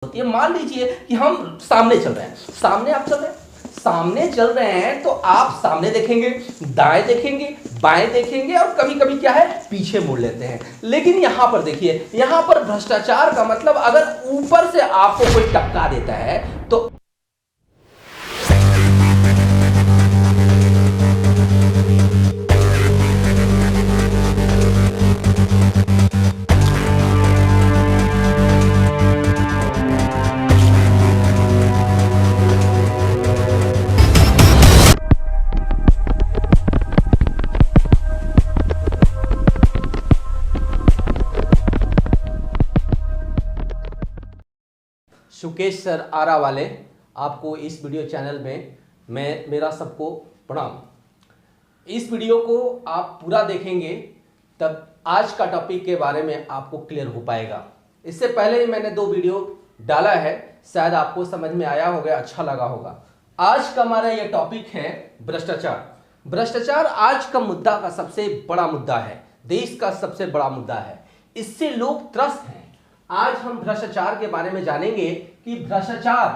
होती है। मान लीजिए कि हम सामने चल रहे हैं, सामने आप चल रहे हैं, सामने चल रहे हैं तो आप सामने देखेंगे, दाएं देखेंगे, बाएं देखेंगे और कभी कभी क्या है पीछे मुड़ लेते हैं। लेकिन यहां पर देखिए, यहां पर भ्रष्टाचार का मतलब अगर ऊपर से आपको कोई टपका देता है तो सुकेश सर आरा वाले आपको इस वीडियो चैनल में मेरा सबको प्रणाम। इस वीडियो को आप पूरा देखेंगे तब आज का टॉपिक के बारे में आपको क्लियर हो पाएगा। इससे पहले ही मैंने 2 वीडियो डाला है, शायद आपको समझ में आया होगा, अच्छा लगा होगा। आज का हमारा यह टॉपिक है भ्रष्टाचार। भ्रष्टाचार आज का मुद्दा का सबसे बड़ा मुद्दा है, देश का सबसे बड़ा मुद्दा है, इससे लोग त्रस्त हैं। आज हम भ्रष्टाचार के बारे में जानेंगे कि भ्रष्टाचार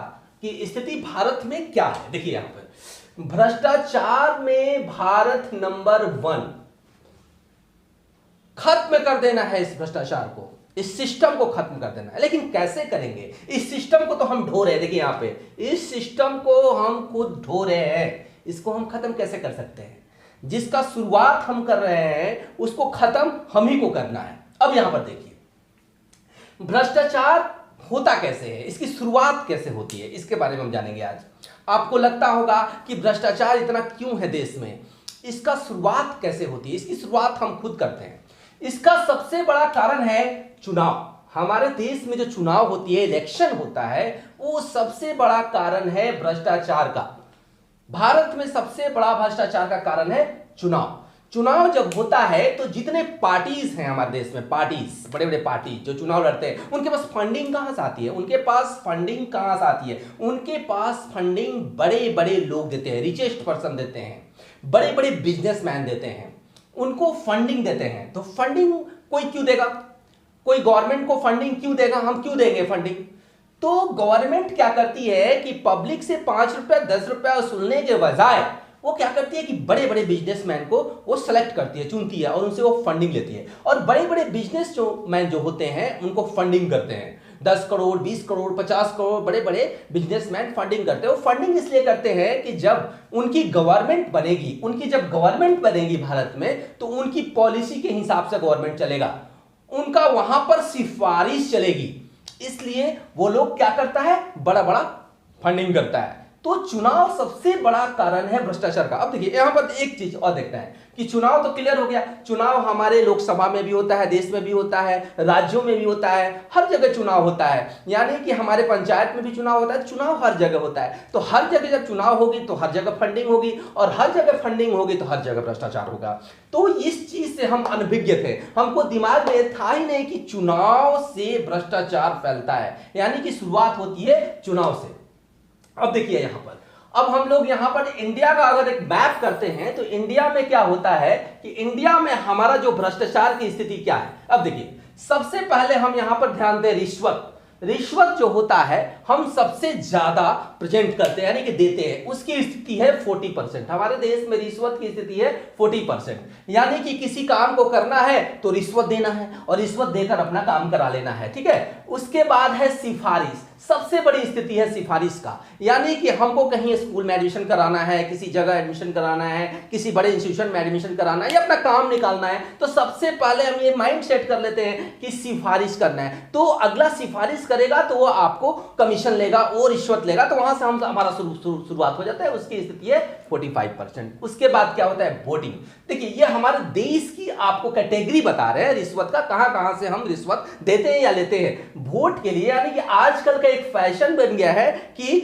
की स्थिति भारत में क्या है। देखिए यहां पर भ्रष्टाचार में भारत नंबर 1। खत्म कर देना है इस भ्रष्टाचार को, इस सिस्टम को खत्म कर देना है। लेकिन कैसे करेंगे? इस सिस्टम को तो हम ढो रहे हैं। देखिए यहां पे इस सिस्टम को हम खुद ढो रहे हैं। इसको हम खत्म कैसे कर सकते हैं? जिसका शुरुआत हम कर रहे हैं उसको खत्म हम ही को करना है। अब यहां पर देखिए भ्रष्टाचार होता कैसे है, इसकी शुरुआत कैसे होती है, इसके बारे में हम जानेंगे आज। आपको लगता होगा कि भ्रष्टाचार इतना क्यों है देश में, इसका शुरुआत कैसे होती है? इसकी शुरुआत हम खुद करते हैं। इसका सबसे बड़ा कारण है चुनाव। हमारे देश में जो चुनाव होती है, इलेक्शन होता है, वो सबसे बड़ा कारण है भ्रष्टाचार का। भारत में सबसे बड़ा भ्रष्टाचार का कारण है चुनाव। चुनाव जब होता है तो जितने पार्टीज हैं हमारे देश में, पार्टीज, बड़े बड़े पार्टी जो चुनाव लड़ते हैं, उनके पास फंडिंग कहां से आती है? उनके पास फंडिंग कहां से आती है? उनके पास फंडिंग बड़े बड़े लोग देते हैं, रिचेस्ट पर्सन देते हैं, बड़े बड़े बिजनेसमैन देते हैं, उनको फंडिंग देते हैं। तो फंडिंग कोई क्यों देगा? कोई गवर्नमेंट को फंडिंग क्यों देगा? हम क्यों देंगे फंडिंग? तो गवर्नमेंट क्या करती है कि पब्लिक से 5 रुपया 10 रुपया वसूलने के बजाय वो क्या करती है कि बड़े बड़े बिजनेसमैन को वो सेलेक्ट करती है, चुनती है और उनसे वो फंडिंग लेती है। और बड़े बड़े बिजनेस मैन जो होते हैं उनको फंडिंग करते हैं। 10 करोड़, 20 करोड़, 50 करोड़ बड़े बड़े बिजनेसमैन फंडिंग करते हैं। वो फंडिंग इसलिए करते हैं कि जब उनकी गवर्नमेंट बनेगी, उनकी जब गवर्नमेंट बनेगी भारत में, तो उनकी पॉलिसी के हिसाब से गवर्नमेंट चलेगा, उनका वहां पर सिफारिश चलेगी। इसलिए वो लोग क्या करता है, बड़ा बड़ा फंडिंग करता है। तो चुनाव सबसे बड़ा कारण है भ्रष्टाचार का। अब देखिए यहां पर एक चीज और देखते हैं कि चुनाव तो क्लियर हो गया। चुनाव हमारे लोकसभा में भी होता है, देश में भी होता है, राज्यों में भी होता है, हर जगह चुनाव होता है। यानी कि हमारे पंचायत में भी चुनाव होता है, चुनाव हर जगह होता है। तो हर जगह जब चुनाव होगी तो हर जगह फंडिंग होगी, और हर जगह फंडिंग होगी तो हर जगह भ्रष्टाचार होगा। तो इस चीज से हम अनभिज्ञ थे, हमको दिमाग में था ही नहीं कि चुनाव से भ्रष्टाचार फैलता है, यानी कि शुरुआत होती है चुनाव से। अब देखिए यहां पर, अब हम लोग यहां पर इंडिया का अगर एक मैप करते हैं तो इंडिया में क्या होता है कि इंडिया में हमारा जो भ्रष्टाचार की स्थिति क्या है। अब देखिए सबसे पहले हम यहां पर ध्यान दें रिश्वत। रिश्वत जो होता है हम सबसे ज्यादा प्रेजेंट करते हैं, यानी कि देते हैं, उसकी स्थिति है 40%। हमारे देश में रिश्वत की स्थिति है 40%। यानी कि किसी काम को करना है तो रिश्वत देना है और रिश्वत देकर अपना काम करा लेना है, ठीक है। उसके बाद है सिफारिश। सबसे बड़ी स्थिति है सिफारिश का, यानी कि हमको कहीं स्कूल में एडमिशन कराना है, किसी जगह एडमिशन कराना है, किसी बड़े इंस्टीट्यूशन में एडमिशन कराना है या अपना काम निकालना है, तो सबसे पहले हम ये माइंड सेट कर लेते हैं कि सिफारिश करना है। तो अगला सिफारिश करेगा तो वो आपको कमीशन लेगा, वो रिश्वत लेगा, तो वहां से हम हमारा शुरुआत हो जाता है। उसकी स्थिति है 45%। उसके बाद क्या होता है, वोटिंग। देखिए ये हमारे देश की आपको कैटेगरी बता रहे हैं रिश्वत का, कहां कहां से हम रिश्वत देते हैं या लेते हैं वोट के लिए। यानी कि आजकल का एक फैशन बन गया है कि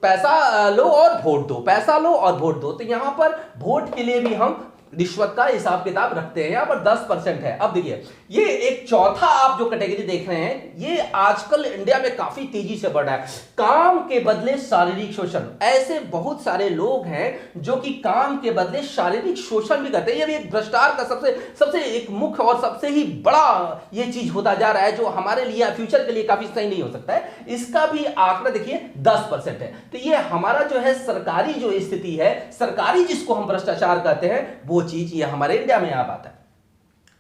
पैसा लो और वोट दो, पैसा लो और वोट दो। तो यहां पर वोट के लिए भी हम रिश्वत का हिसाब किताब रखते हैं। यहां पर 10% है। अब देखिए ये एक चौथा आप जो कैटेगरी देख रहे हैं, ये आजकल इंडिया में काफी तेजी से बढ़ रहा है, काम के बदले शारीरिक शोषण। ऐसे बहुत सारे लोग हैं जो कि काम के बदले शारीरिक शोषण भी करते हैं। ये भी एक भ्रष्टाचार का सबसे सबसे एक मुख्य और सबसे ही बड़ा ये चीज होता जा रहा है, जो हमारे लिए फ्यूचर के लिए काफी सही नहीं हो सकता है। इसका भी आंकड़ा देखिए 10% है। तो ये हमारा जो है सरकारी जो स्थिति है, सरकारी जिसको हम भ्रष्टाचार कहते हैं, वो चीज ये हमारे इंडिया में आ पाता है।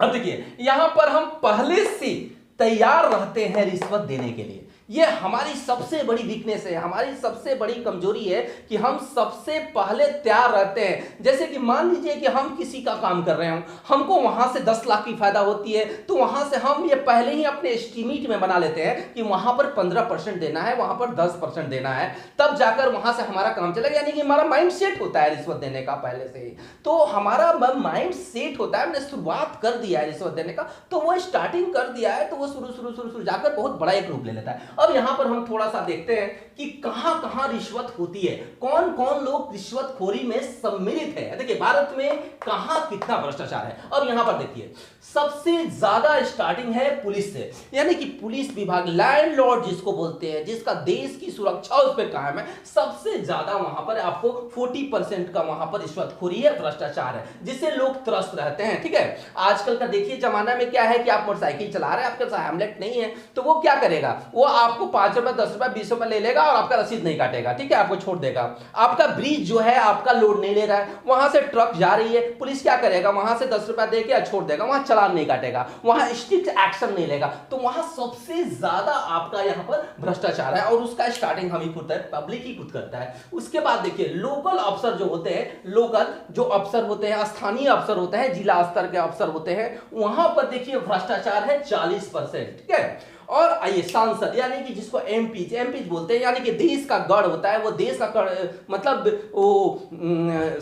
अब देखिए यहां पर हम पहले से तैयार रहते हैं रिश्वत देने के लिए। ये हमारी सबसे बड़ी वीकनेस है, हमारी सबसे बड़ी कमजोरी है कि हम सबसे पहले तैयार रहते हैं। जैसे कि मान लीजिए कि हम किसी का काम कर रहे हो, हमको वहां से 10 लाख की फायदा होती है, तो वहां से हम ये पहले ही अपने एस्टीमेट में बना लेते हैं कि वहां पर 15% देना है, वहां पर 10% देना है, तब जाकर वहां से हमारा काम चलेगा। यानी कि हमारा माइंड सेट होता है रिश्वत देने का पहले से ही। तो हमारा माइंड सेट होता है, हमने शुरुआत कर दिया है रिश्वत देने का, तो वो स्टार्टिंग कर दिया है, तो वो शुरू जाकर बहुत बड़ा एक रूप ले लेता है। अब यहां पर हम थोड़ा सा देखते हैं कि कहां कहां रिश्वत होती है, कौन कौन लोग रिश्वतखोरी में सम्मिलित है। देखिए भारत में कहां कितना भ्रष्टाचार है। अब यहां पर देखिए सबसे ज्यादा स्टार्टिंग है पुलिस से, यानी कि पुलिस विभाग, लैंडलॉर्ड जिसको बोलते हैं, जिसका देश की सुरक्षा उस पर कायम है, सबसे ज्यादा वहां पर आपको 40% का वहां पर रिश्वतखोरी है, भ्रष्टाचार है, जिससे लोग त्रस्त रहते हैं। ठीक है, आजकल का देखिए जमाना में क्या है कि आप मोटरसाइकिल चला रहे हैं, आपके पास हेलमेट नहीं है, तो वो क्या करेगा, वो आपको 5 रुपए 10 रुपए 20 रुपए ले लेगा और आपका रसीद नहीं काटेगा। ठीक है, आपको छोड़ देगा। आपका ब्रिज जो है आपका लोड नहीं ले रहा है, वहां से ट्रक जा रही है, पुलिस क्या करेगा, वहां से 10 रुपए देके छोड़ देगा, वहां चालान नहीं काटेगा, वहां स्ट्रिक्ट एक्शन नहीं लेगा। तो वहां सबसे ज्यादा आपका यहां पर भ्रष्टाचार है, और उसका स्टार्टिंग हम ही खुद है, पब्लिक ही खुद करता है। उसके बाद देखिए लोकल अफसर जो होते हैं, लोकल जो अफसर होते हैं, स्थानीय अफसर होते हैं, जिला स्तर के अफसर होते हैं, वहां पर देखिए भ्रष्टाचार है 40%। ठीक है, और आइए सांसद, यानी कि जिसको एमपी बोलते हैं, यानी कि देश का गढ़ होता है, वो देश का मतलब वो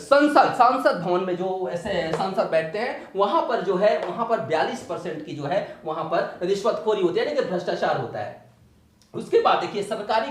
सांसद भवन में जो ऐसे सांसद बैठते हैं, वहां पर जो है वहां पर 42% की जो है वहां पर रिश्वतखोरी होती है, यानी कि भ्रष्टाचार होता है। उसके बाद देखिए सरकारी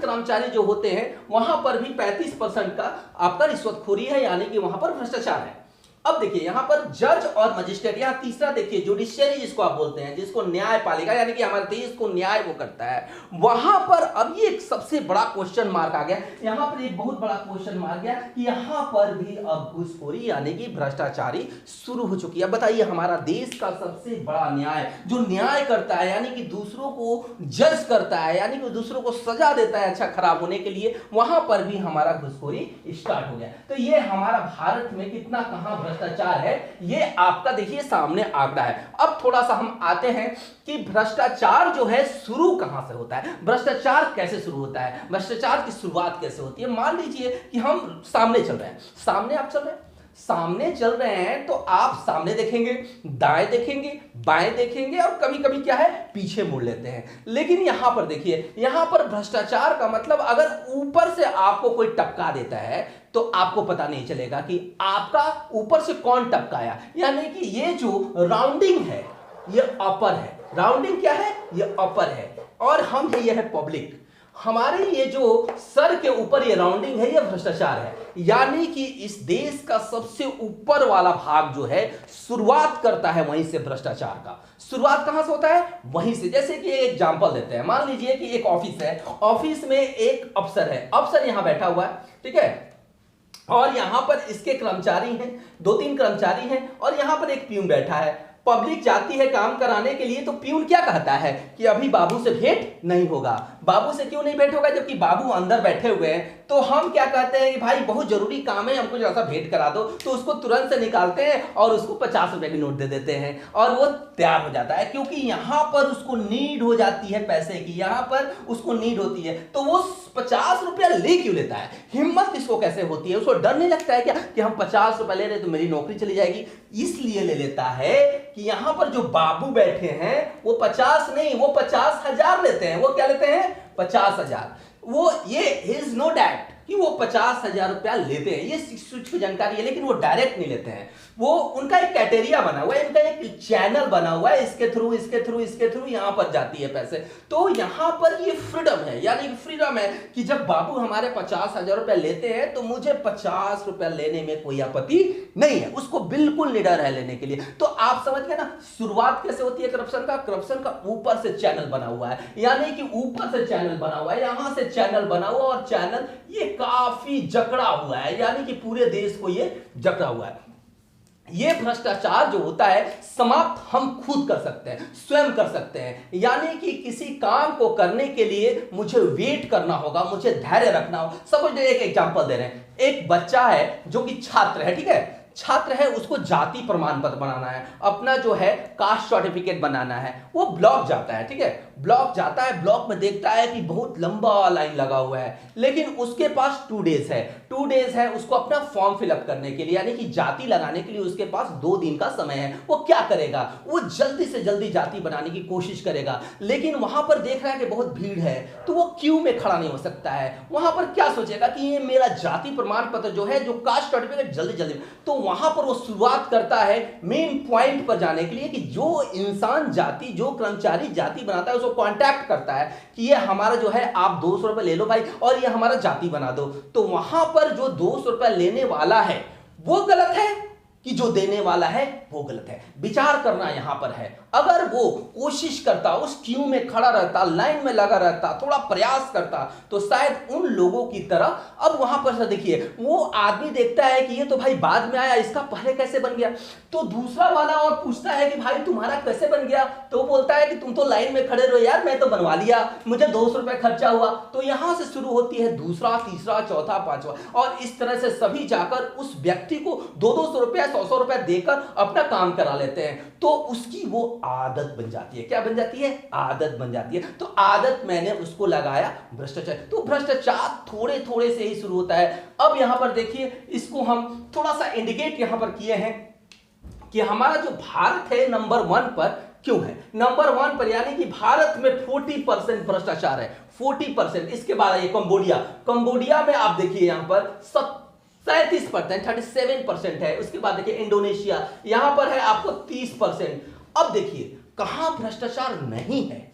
कर्मचारी जो होते हैं, वहां पर भी 35% का आपका रिश्वतखोरी है, यानी कि वहां पर भ्रष्टाचार है। अब देखिए यहां पर जज और मजिस्ट्रेट, यहां तीसरा देखिए जुडिशियरी जिसको आप बोलते हैं, जिसको न्यायपालिका, यानी कि हमारे देश को न्याय वो करता है, वहां पर अब ये एक सबसे बड़ा क्वेश्चन मार्क आ गया। यहां पर एक बहुत बड़ा क्वेश्चन मार्क गया कि यहां पर भी अब घूसखोरी यानी कि भ्रष्टाचारी शुरू हो चुकी है। बताइए हमारा देश का सबसे बड़ा न्याय जो न्याय करता है, यानी कि दूसरों को जज करता है, यानी कि दूसरों को सजा देता है अच्छा खराब होने के लिए, वहां पर भी हमारा घूसखोरी स्टार्ट हो गया। तो ये हमारा भारत में कितना कहां भ्रष्टाचार है, ये आपका देखिए सामने आंकड़ा है। अब थोड़ा सा हम आते हैं कि भ्रष्टाचार जो है शुरू कहां से होता है, भ्रष्टाचार कैसे शुरू होता है, भ्रष्टाचार की शुरुआत कैसे होती है। मान लीजिए कि हम सामने चल रहे हैं, सामने आप चल रहे हैं, सामने चल रहे हैं, तो आप सामने देखेंगे, दाएं देखेंगे, बाएं देखेंगे, और कभी कभी क्या है पीछे मुड़ लेते हैं। लेकिन यहां पर देखिए, यहां पर भ्रष्टाचार का मतलब अगर ऊपर से आपको कोई टपका देता है तो आपको पता नहीं चलेगा कि आपका ऊपर से कौन टपकाया, यानी कि ये जो राउंडिंग है ये अपर है। राउंडिंग क्या है, ये अपर है, और हम ये है पब्लिक। हमारे ये जो सर के ऊपर ये राउंडिंग है, ये भ्रष्टाचार है, यानी कि इस देश का सबसे ऊपर वाला भाग जो है शुरुआत करता है वहीं से। भ्रष्टाचार का शुरुआत कहां से होता है, वहीं से। जैसे कि एक एग्जांपल देते हैं, मान लीजिए कि एक ऑफिस है, ऑफिस में एक अफसर है, अफसर यहां बैठा हुआ है, ठीक है, और यहां पर इसके कर्मचारी हैं, 2-3 कर्मचारी हैं, और यहां पर एक प्यून बैठा है। पब्लिक जाती है काम कराने के लिए, तो प्यून क्या कहता है कि अभी बाबू से भेंट नहीं होगा। बाबू से क्यों नहीं भेंट होगा, जबकि बाबू अंदर बैठे हुए हैं। तो हम क्या कहते हैं कि भाई बहुत जरूरी काम है, हमको जरा सा भेंट करा दो, तो उसको तुरंत से निकालते हैं और उसको 50 रुपए की नोट दे देते हैं, और वो तैयार हो जाता है, क्योंकि यहां पर उसको नीड हो जाती है पैसे की, यहां पर उसको नीड होती है। तो वो 50 रुपया ले क्यों लेता है, हिम्मत किसको कैसे होती है, उसको डर नहीं लगता है क्या कि हम 50 रुपए ले रहे तो मेरी नौकरी चली जाएगी, इसलिए ले लेता है कि यहां पर जो बाबू बैठे हैं वो 50 नहीं, वो 50,000 लेते हैं। वो क्या लेते हैं, 50,000। वो ये इज नो डैट, कि वो 50,000 रुपया लेते हैं, ये सूक्ष्म जानकारी है, लेकिन वो डायरेक्ट नहीं लेते हैं। वो उनका एक क्राइटेरिया बना हुआ है, इनका एक चैनल बना हुआ है, इसके थ्रू यहां पर जाती है पैसे। तो यहां पर ये फ्रीडम है, यानी फ्रीडम है कि जब बाबू हमारे 50,000 रुपया लेते हैं तो मुझे 50 रुपया लेने में कोई आपत्ति नहीं है, उसको बिल्कुल निडर है लेने के लिए। तो आप समझ गए ना शुरुआत कैसे होती है करप्शन का। करप्शन का ऊपर से चैनल बना हुआ है, यानी कि ऊपर से चैनल बना हुआ है, यहां से चैनल बना हुआ, और चैनल ये काफी जकड़ा हुआ है, यानी कि पूरे देश को ये जकड़ा हुआ है। ये भ्रष्टाचार जो होता है समाप्त हम खुद कर सकते हैं, स्वयं कर सकते हैं, यानी कि किसी काम को करने के लिए मुझे वेट करना होगा, मुझे धैर्य रखना होगा। सपोज एक एग्जांपल दे रहे हैं, एक बच्चा है जो कि छात्र है, ठीक है, छात्र है, उसको जाति प्रमाण पत्र बनाना है, अपना जो है कास्ट सर्टिफिकेट बनाना है, वो ब्लॉक जाता है, ठीक है, ब्लॉक जाता है, ब्लॉक में देखता है कि बहुत लंबा लाइन लगा हुआ है, लेकिन उसके पास 2 डेज है, 2 डेज है उसको अपना फॉर्म फिलअप करने के लिए, यानी कि जाति लगाने के लिए उसके पास 2 दिन का समय है। वो क्या करेगा, वो जल्दी से जल्दी जाति बनाने की कोशिश करेगा, लेकिन वहां पर देख रहा है कि बहुत भीड़ है, तो वो क्यू में खड़ा नहीं हो सकता है। वहां पर क्या सोचेगा कि ये मेरा जाति प्रमाण पत्र जो है, जो कास्ट सर्टिफिकेट जल्दी जल्दी, तो वहां पर वो शुरुआत करता है मेन पॉइंट पर जाने के लिए कि जो इंसान जाति, जो कर्मचारी जाति बनाता है उसको कांटेक्ट करता है कि ये हमारा जो है आप 200 रुपए ले लो भाई और ये हमारा जाति बना दो। तो वहां पर जो 200 रुपए लेने वाला है वो गलत है कि जो देने वाला है वो गलत है। विचार करना यहां पर है। अगर वो कोशिश करता, उस क्यू में खड़ा रहता, लाइन में लगा रहता, थोड़ा प्रयास करता, तो शायद उन लोगों की तरह, अब वहां पर देखिए वो आदमी देखता है कि ये तो भाई बाद में आया, इसका पहले कैसे बन गया, तो दूसरा वाला और पूछता है कि भाई तुम्हारा कैसे बन गया, तो बोलता है कि तुम तो लाइन में खड़े रहो यार, मैं तो बनवा लिया, मुझे 200 रुपए खर्चा हुआ। तो यहां से शुरू होती है दूसरा, तीसरा, चौथा, पांचवा, और इस तरह से सभी जाकर उस व्यक्ति को 200 रुपया, 100 रुपया देकर अपना काम करा लेते हैं। तो उसकी वो आदत बन जाती है। क्या बन जाती है? आदत बन जाती है। तो आदत मैंने उसको लगाया भ्रष्टाचार। तो भ्रष्टाचार थोड़े थोड़े से ही शुरू होता है। अब यहां पर देखिए, इसको हम थोड़ा सा इंडिकेट यहां पर किए हैं कि हमारा जो भारत है नंबर 1 पर क्यों है। नंबर 1 पर यानी कि भारत में 40% भ्रष्टाचार है, 40%। इसके बाद ये कंबोडिया, कंबोडिया में आप देखिए यहां पर 37%, 37% है। उसके बाद देखिए इंडोनेशिया, यहां पर है आपको 30%। अब देखिए कहां भ्रष्टाचार नहीं है।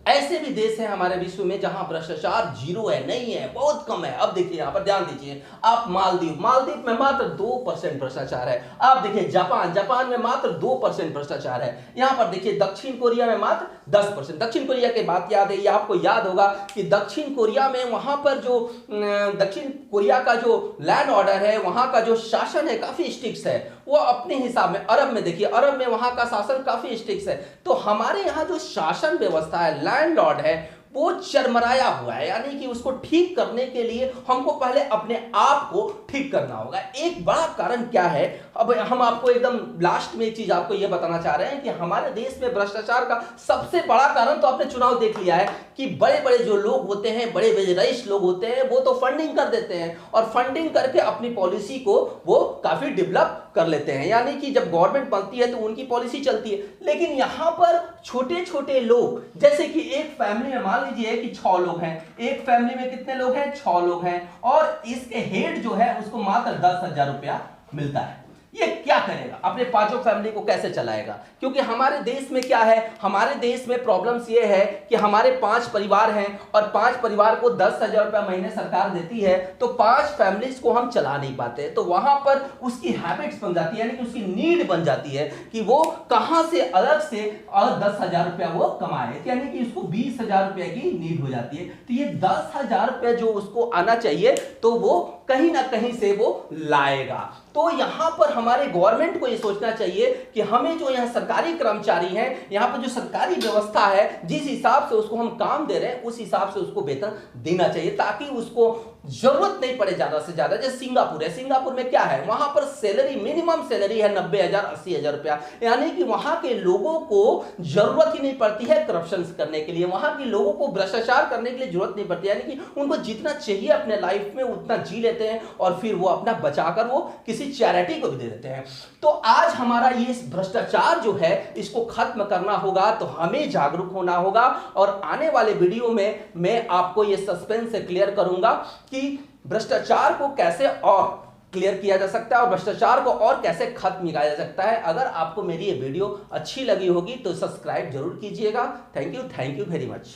ऐसे भी देश हैं हमारे विश्व में जहां भ्रष्टाचार 0 है, नहीं है, बहुत कम है। अब देखिए यहां पर ध्यान दीजिए, आप मालदीव, मालदीव में मात्र 2% भ्रष्टाचार है। आप देखिए जापान, जापान में मात्र 2% भ्रष्टाचार है। यहां पर देखिए दक्षिण कोरिया में मात्र 10%। दक्षिण कोरिया की बात याद है, ये आपको याद होगा कि दक्षिण कोरिया में वहां पर जो दक्षिण कोरिया का जो लैंड ऑर्डर है, वहां का जो शासन है काफी स्ट्रिक्ट है, वो अपने हिसाब में। अरब में देखिए, अरब में वहां का शासन काफी स्ट्रिक्ट है। तो हमारे यहां जो शासन व्यवस्था है, लैंडलॉर्ड है, वो चरमराया हुआ है, यानी कि उसको ठीक करने के लिए हमको पहले अपने आप को ठीक करना होगा। एक बड़ा कारण क्या है, अब हम आपको एकदम लास्ट में एक चीज आपको यह बताना चाह रहे हैं कि हमारे देश में भ्रष्टाचार का सबसे बड़ा कारण, तो आपने चुनाव देख लिया है कि बड़े बड़े जो लोग होते हैं, बड़े बड़े रईस लोग होते हैं, वो तो फंडिंग कर देते हैं और फंडिंग करके अपनी पॉलिसी को वो काफी डेवलप कर लेते हैं, यानी कि जब गवर्नमेंट बनती है तो उनकी पॉलिसी चलती है। लेकिन यहां पर छोटे छोटे लोग, जैसे कि एक फैमिली में मान लीजिए कि 6 लोग हैं, एक फैमिली में कितने लोग हैं? 6 लोग हैं, और इसके हेड जो है उसको मात्र 10,000 रुपया मिलता है। ये क्या करेगा? अपने 5 फैमिली को कैसे चलाएगा? क्योंकि हमारे देश में क्या है, हमारे देश में प्रॉब्लम्स ये है कि हमारे 5 परिवार हैं और 5 परिवार को 10,000 रुपया महीने सरकार देती है, तो 5 फैमिलीज को हम चला नहीं पाते। तो वहां पर उसकी हैबिट्स बन जाती है, यानी कि उसकी नीड बन जाती है कि वो कहां से अलग से और 10,000 रुपया वो कमाए, यानी कि उसको 20,000 रुपया की नीड हो जाती है। तो ये 10,000 रुपया जो उसको आना चाहिए, तो वो कहीं ना कहीं से वो लाएगा। तो यहां पर हमारे गवर्नमेंट को यह सोचना चाहिए कि हमें जो यहां सरकारी कर्मचारी हैं, यहां पर जो सरकारी व्यवस्था है, जिस हिसाब से उसको हम काम दे रहे हैं उस हिसाब से उसको वेतन देना चाहिए, ताकि उसको जरूरत नहीं पड़े ज्यादा से ज्यादा। जैसे सिंगापुर है, सिंगापुर में क्या है, वहां पर सैलरी, मिनिमम सैलरी है 90,000, 80,000 रुपया, यानी कि वहां के लोगों को जरूरत ही नहीं पड़ती है करप्शन करने के लिए, वहां के लोगों को भ्रष्टाचार करने के लिए जरूरत नहीं पड़ती, यानी कि उनको जितना चाहिए अपने लाइफ में उतना जी लेते हैं और फिर वो अपना बचाकर वो किसी चैरिटी को भी दे देते हैं। तो आज हमारा ये भ्रष्टाचार जो है इसको खत्म करना होगा, तो हमें जागरूक होना होगा। और आने वाले वीडियो में मैं आपको ये सस्पेंस से क्लियर करूंगा कि भ्रष्टाचार को कैसे और क्लियर किया जा सकता है और भ्रष्टाचार को और कैसे खत्म किया जा सकता है। अगर आपको मेरी ये वीडियो अच्छी लगी होगी तो सब्सक्राइब जरूर कीजिएगा। Thank you very much.